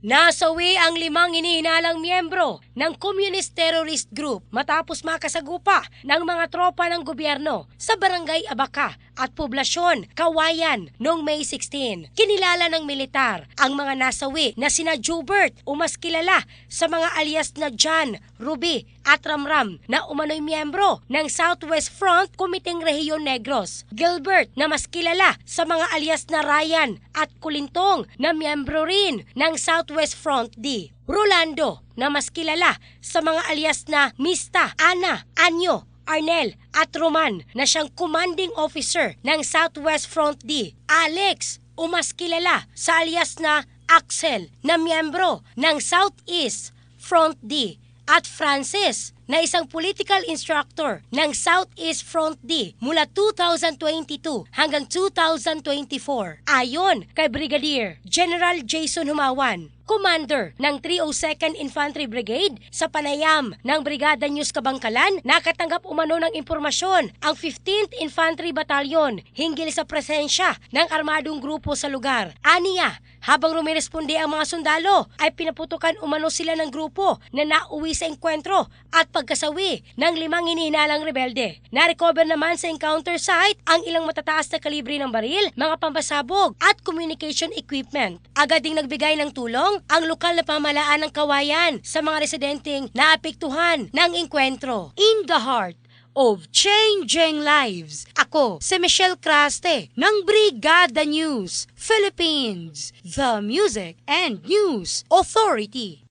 Nasawi ang 5 hinihinalang miyembro ng Communist Terrorist Group matapos makasagupa ng mga tropa ng gobyerno sa Barangay Abaca at Poblasyon, Kawayan noong May 16. Kinilala ng militar ang mga nasawi na sina Jubert o mas kilala sa mga alias na John, Ruby at Ramram na umano'y miyembro ng Southwest Front Kumiting Rehiyon Negros, Gilbert na mas kilala sa mga alias na Ryan at Kulintong na miyembro rin ng Southwest Front D, Rolando na mas kilala sa mga alias na Mista, Ana, Anyo, Arnel at Roman na siyang commanding officer ng Southwest Front D, Alex o mas kilala sa alias na Axel na miyembro ng Southeast Front D at Francis na isang political instructor ng Southeast Front D mula 2022 hanggang 2024. Ayon kay Brigadier General Jason Humawan, Commander ng 302nd Infantry Brigade sa panayam ng Brigada News Kabangkalan, nakatanggap umano ng impormasyon ang 15th Infantry Battalion hinggil sa presensya ng armadong grupo sa lugar. Aniya, habang rumiresponde ang mga sundalo, ay pinaputukan umano sila ng grupo na nauwi sa engkwentro at pagkasawi ng 5 hinihinalang rebelde. Na-recover naman sa encounter site ang ilang matataas na kalibre ng baril, mga pampasabog at communication equipment. Agad ding nagbigay ng tulong ang lokal na pamahalaan ng Kawayan sa mga residenteng naapektuhan ng engkwentro. In the heart of changing lives, ako si Michelle Craste ng Brigada News Philippines, the Music and News Authority.